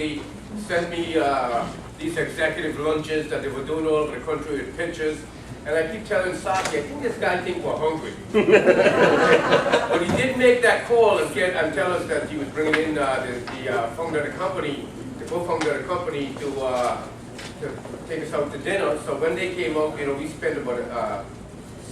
occasionally send me these executive lunches that they were doing all over the country with pictures. And I keep telling Sattie, I think this guy thinks we're hungry. But he did make that call and tell us that he was bringing in the founder of the company, the co-founder of the company, to take us out to dinner. So when they came out, we spent about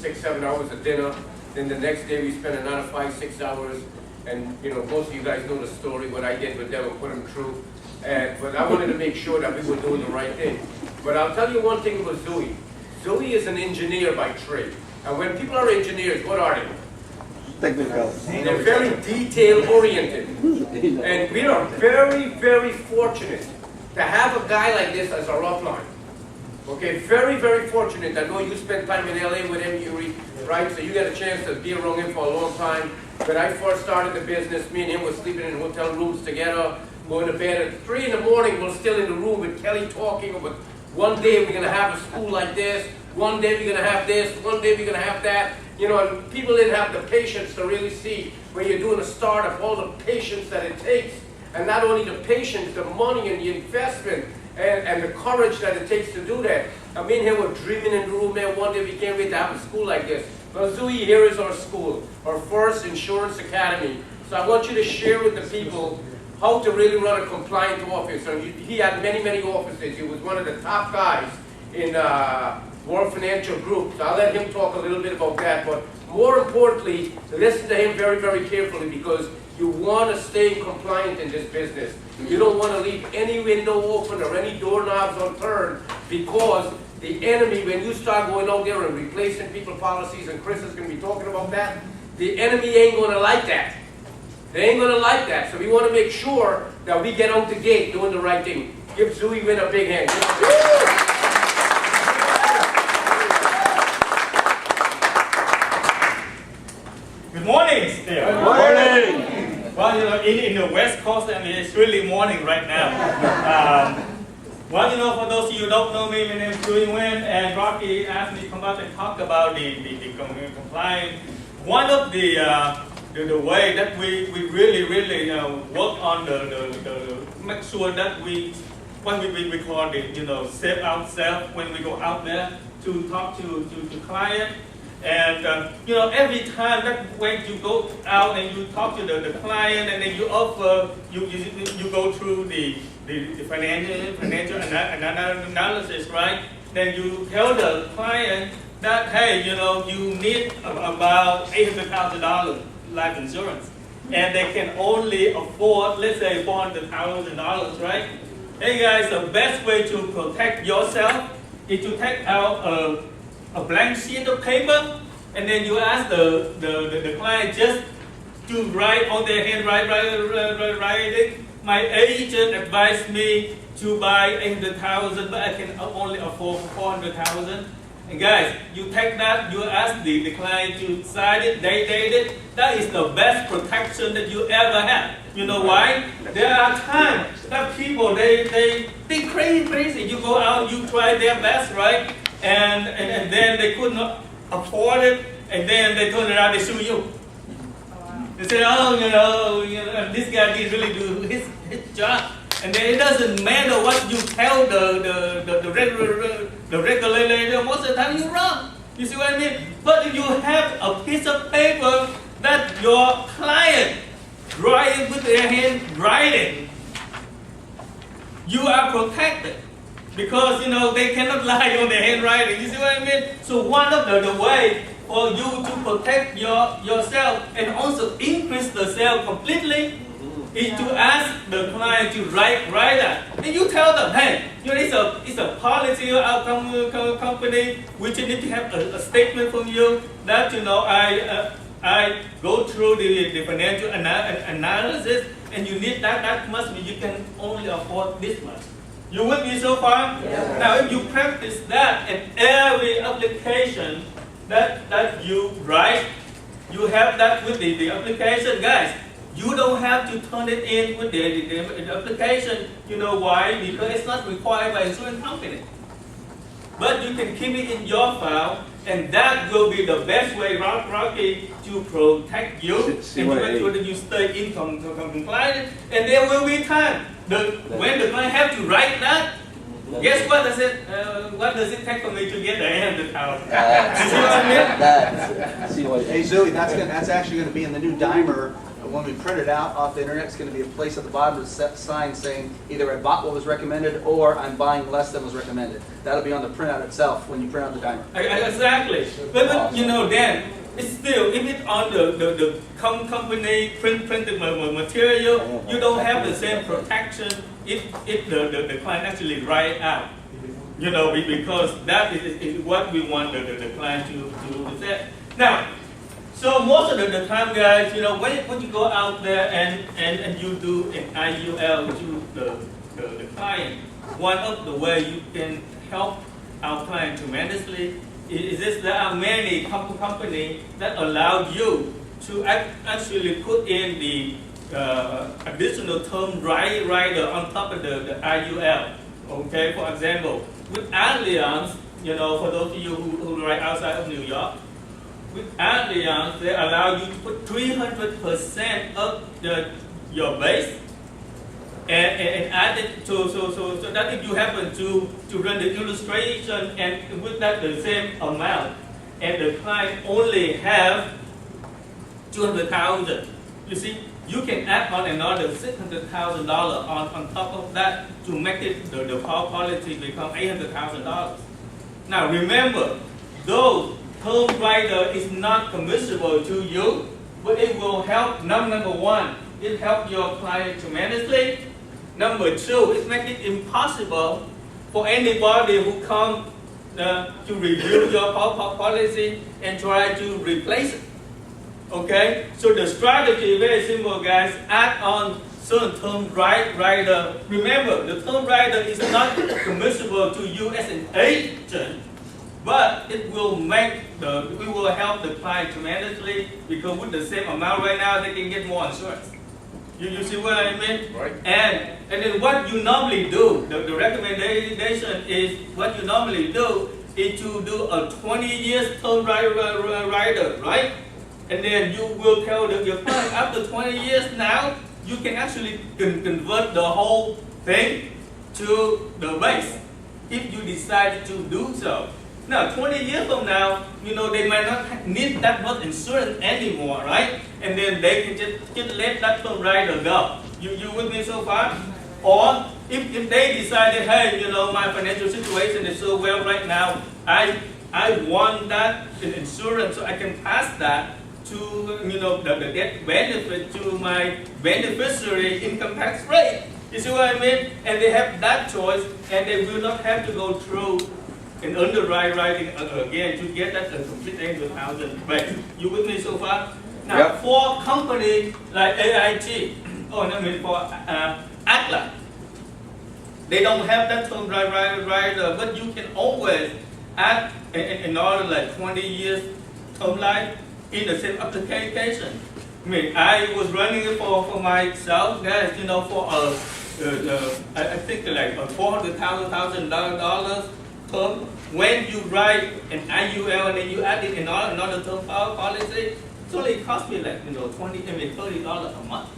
6-7 hours at dinner. Then the next day we spent another 5-6 hours. And most of you guys know the story, what I did with them and put them through. But I wanted to make sure that we were doing the right thing. But I'll tell you one thing about Duy. Duy is an engineer by trade. And when people are engineers, what are they? Technical. They're very detail-oriented. And we are very, very fortunate to have a guy like this as our upline. Okay, very, very fortunate. I know you spent time in LA with him, Yuri, right? So you got a chance to be around him for a long time. When I first started the business, me and him were sleeping in hotel rooms together, going to bed at 3 in the morning. We're still in the room with Kelly talking about one day we're going to have a school like this, one day we're going to have this, one day we're going to have that. And people didn't have the patience to really see when you're doing a startup, all the patience that it takes. And not only the patience, the money and the investment and the courage that it takes to do that. I mean, here we're dreaming in the room, man, one day we can't wait to have a school like this. Well, Duy, here is our school, our first insurance academy. So I want you to share with the people how to really run a compliant office. And he had many, many offices. He was one of the top guys in World Financial Group. So I'll let him talk a little bit about that. But more importantly, listen to him very, very carefully, because you want to stay compliant in this business. You don't want to leave any window open or any doorknobs unturned, because the enemy, when you start going out there and replacing people's policies, and Chris is going to be talking about that, the enemy ain't going to like that. They ain't going to like that. So we want to make sure that we get out the gate doing the right thing. Give Duy Nguyen a big hand. Good morning, still. Good morning. Well, in the West Coast, I mean, it's really morning right now. Well, for those of you who don't know me, my name is Duy Nguyen, and Rocky asked me to come up and talk about the compliance. One of the way that we really work on the make sure that when we call it save ourselves when we go out there to talk to client. And every time that when you go out and you talk to the client, and then you offer, you go through the financial analysis, right? Then you tell the client that, hey, you need about $800,000 life insurance, and they can only afford, let's say, $400,000, right? Hey guys, the best way to protect yourself is to take out a blank sheet of paper, and then you ask the client just to write on their hand, write it. My agent advised me to buy $800,000, but I can only afford $400,000. And guys, you take that, you ask the client to sign it, they date it. That is the best protection that you ever have. You know why? There are times that people, they crazy. You go out, you try their best, right? And then they could not afford it, and then they turn around, they sue you. They say, oh, this guy didn't really do his job. And then it doesn't matter what you tell the regulator, most of the time you're wrong. You see what I mean? But if you have a piece of paper that your client writing with their hand writing, you are protected. Because they cannot lie on their handwriting. You see what I mean? So one of the way for you to protect yourself and also increase the sale completely is to ask the client to write that. And you tell them, hey, it's a policy company which need to have a statement from you that I go through the financial analysis, and you need that must be, you can only afford this much. You with me so far? Yeah. Now if you practice that in every application that you write, you have that with the application, guys. You don't have to turn it in with the application. You know why? Because it's not required by insurance company. But you can keep it in your file, And that will be the best way, Rocky, to protect you and to make sure that you stay in compliance. And there will be time when the client have to write that. Guess what does it take for me to get the 800,000? You see what I mean? Hey Zoe, that's actually going to be in the new dimer. When we print it out off the internet, it's going to be a place at the bottom of the sign saying either I bought what was recommended or I'm buying less than was recommended. That'll be on the printout itself when you print out the dimer. Exactly. But you know, Dan, it's still, if it's on the company printed material, you don't have the same protection if the client actually write it out. You know, because that is what we want the client to say. Now, so most of the time, guys, you know, when you go out there and you do an IUL to the client, one of the way you can help our client tremendously is this: there are many companies that allow you to actually put in the additional term rider on top of the IUL. Okay, for example, with Allianz, you know, for those of you who write outside of New York, with Allianz, they allow you to put 300% of your base and add it so that if you happen to run the illustration and with that the same amount, and the client only have 200,000, you see, you can add on another $600,000 on top of that to make it the policy become $800,000. Now remember, those term rider is not commissionable to you, but it will help. Number one, it helps your client tremendously. Number two, it makes it impossible for anybody who comes to review your policy and try to replace it. Okay? So the strategy is very simple, guys. Add on certain term rider. Remember, the term rider is not commissionable to you as an agent, but it will help the client tremendously, because with the same amount right now, they can get more insurance. You see what I mean? Right. And then what you normally do, the recommendation is, what you normally do is to do a 20 years term rider, right? And then you will tell your client, after 20 years now, you can actually convert the whole thing to the base, if you decide to do so. Now, 20 years from now, you know, they might not need that much insurance anymore, right? And then they can just let that term rider go. You with me so far? Or if they decided, hey, you know, my financial situation is so well right now, I want that insurance so I can pass that to, you know, the death benefit to my beneficiary income tax rate. You see what I mean? And they have that choice, and they will not have to go through an underwriting again to get that complete 800,000 rate. You with me so far? Now, Yep. for companies like AIG, for Atlas, they don't have that term rider, but you can always add another like 20 years term life in the same application. I mean, I was running it for myself, guys, you know, for I think like $400,000 term. When you write an IUL and then you add it in another term policy, it's only cost me like, you know, $30 a month,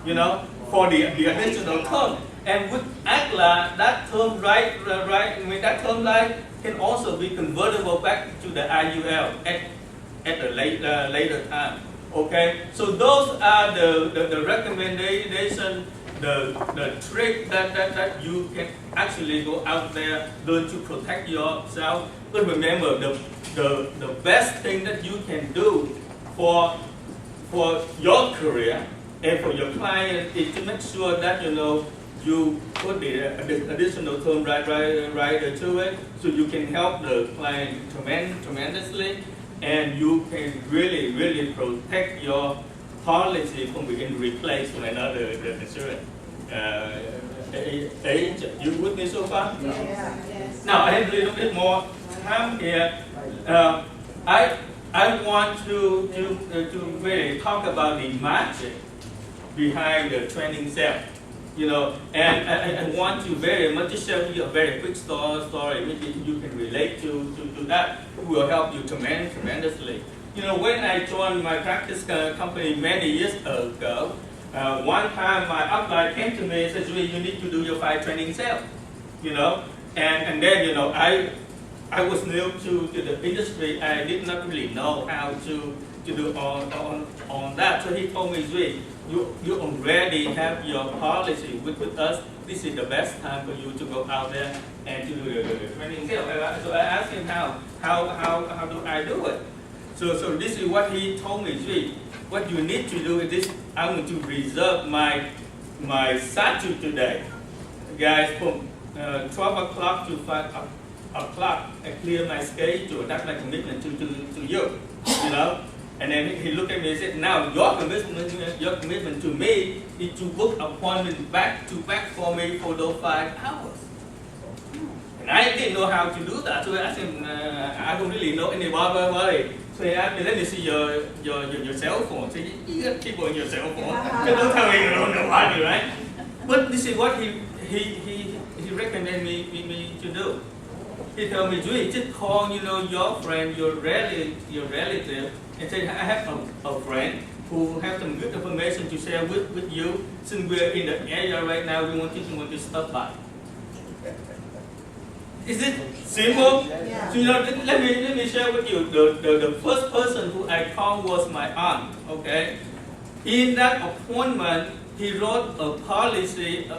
you know, for the additional term. And with Atlas, that term that term life can also be convertible back to the IUL at the later time. Okay, so those are the recommendation, the trick that you can actually go out there, learn to protect yourself. But remember, the best thing that you can do for your career and for your client is to make sure that, you know, you put the additional term rider to it, so you can help the client tremendously, and you can really protect your policy from being replaced with another insurance agent. You with me so far? Yeah. Yes. Now I have a little bit more time here. I want to really talk about the magic behind the training sale. You know, and I want to very much to share with you a very quick story maybe you can relate to that. It will help you tremendously. You know, when I joined my practice company many years ago, one time my upline came to me and said, "Duy, you need to do your fire training sale." You know, and then, you know, I was new to the industry. I did not really know how to do on that. So he told me, "Duy, you already have your policy with us. This is the best time for you to go out there and to do the training sale." So I asked him how do I do it? So this is what he told me, "Duy, what you need to do is this. I'm going to reserve my Sattie today, guys, from 12 o'clock to 5 o'clock. I clear my schedule. That's my commitment to you, you know." And then he looked at me and said, "Now your commitment to me is to book appointment back to back for me for those 5 hours." And I didn't know how to do that, so I asked him, "I don't really know any body." So he asked me, "Let me see your cell phone." So you got people on your cell phone. So don't tell me you don't know what, right? But this is what he recommended me to do. He told me, "Duy, just call, you know, your friend, your relative, and say, I have a friend who has some good information to share with you. Since we're in the area right now, we want to stop by." Is it simple? Yeah. So, you know, let me share with you. The first person who I called was my aunt. Okay, in that appointment, he wrote a policy, a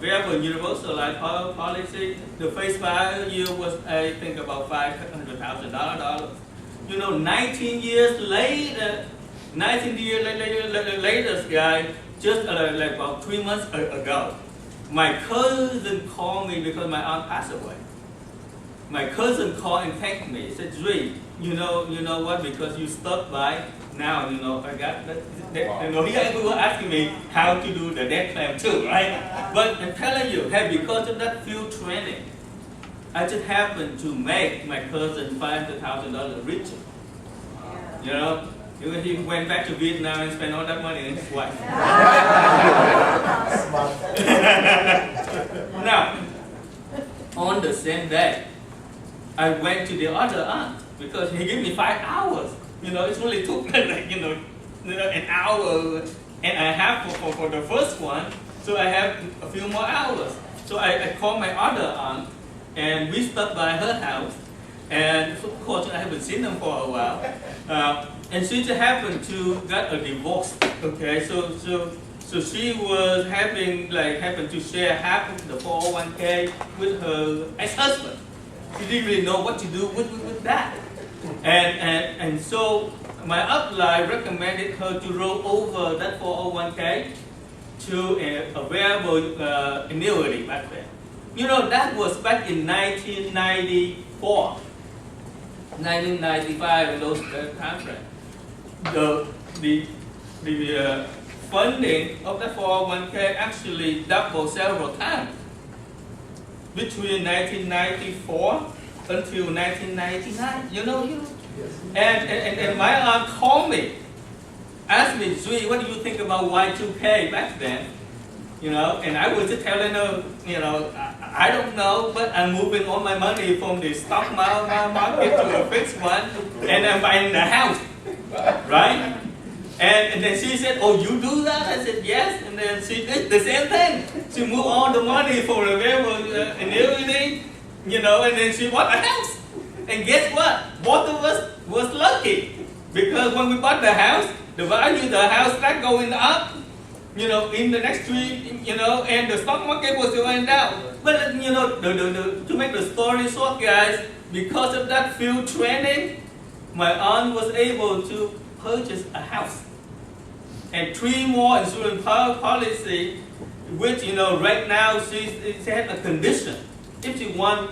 variable universal life policy. The face value was, I think, about $500,000. You know, 19 years later, guy, just like about 3 months ago, my cousin called me because my aunt passed away. My cousin called and thanked me. He said, "Duy, you know what? Because you stopped by, now you know I got that." You know, he was asking me how to do the death claim too, right? But I'm telling you, hey, because of that field training, I just happened to make my cousin $500,000 richer. You know, he went back to Vietnam and spent all that money on his wife. Now, on the same day, I went to the other aunt because he gave me 5 hours. You know, it only took like, you know, an hour and a half for the first one, so I have a few more hours. So I called my other aunt, and we stopped by her house, and of course I haven't seen them for a while. And she just happened to get a divorce. Okay, so she was happened to share half of the 401k with her ex-husband. She didn't really know what to do with that. And so my upline recommended her to roll over that 401k to a variable annuity back then. You know, that was back in 1994, 1995, in those time frame. The funding of that 401k actually doubled several times between 1994 until 1999. You know. And my aunt called me, asked me, "Duy, what do you think about Y2K back then?" You know, and I was just telling her, you know, I don't know, but I'm moving all my money from the stock market to a fixed one, and I'm buying the house, right? And then she said, "Oh, you do that?" I said, "Yes." And then she did the same thing. She moved all the money for the variable annuity, you know, and then she bought a house. And guess what? Both of us was lucky, because when we bought the house, the value of the house started going up, you know, in the next 3, you know, and the stock market was going down. But you know, to make the story short, guys, because of that field training, my aunt was able to purchase a house and 3 more insurance policy, which, you know, right now she had a condition. If she want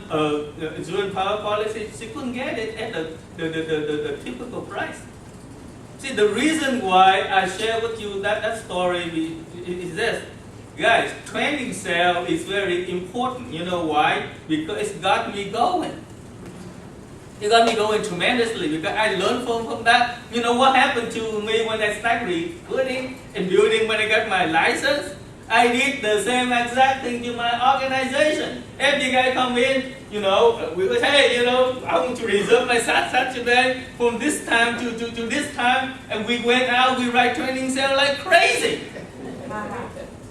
insurance policy, she couldn't get it at the typical price. See, the reason why I share with you that story is this. Guys, training sale is very important. You know why? Because it's got me going. It got me going tremendously, because I learned from that. You know what happened to me when I started recruiting and building when I got my license? I did the same exact thing to my organization. Every guy come in, we would say, I want to reserve my Saturday from this time to this time, and we went out, we write training sale like crazy.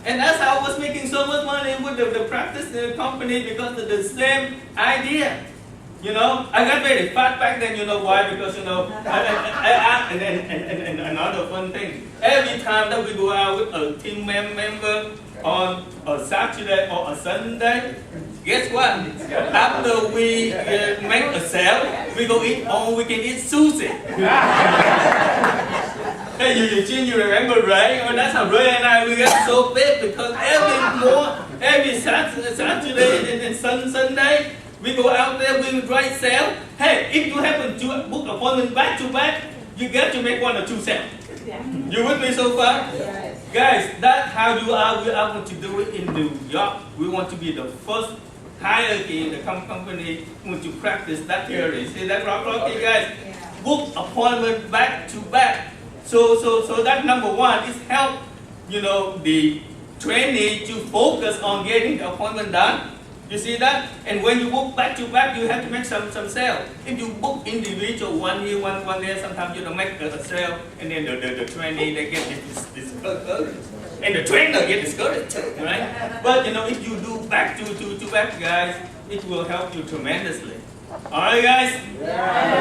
And that's how I was making so much money with the practice company because of the same idea. I got very fat back then, why? Because, and another fun thing, every time that we go out with a team member on a Saturday or a Sunday, guess what? After we make a sale, we go eat, or we can eat sushi. Hey, you remember, right? That's how Ray and I, we got so big because every Saturday and Sunday, we go out there, we write sale. Hey, if you happen to book appointment back to back, you get to make 1 or 2 sales. You with me so far? Yes. Guys, that's how we want to do it in New York. We want to be the first hierarchy in the company who want to practice that theory. See that, Rocky, guys? Book appointment back to back. So that number 1 is help, the trainee to focus on getting the appointment done. You see that? And when you book back to back, you have to make some sale. If you book individual one here, one there, sometimes you don't make a sale, and then the trainee, they get discouraged. And the trainer get discouraged too, right? But if you do back to back, guys, it will help you tremendously. All right, guys? Yeah.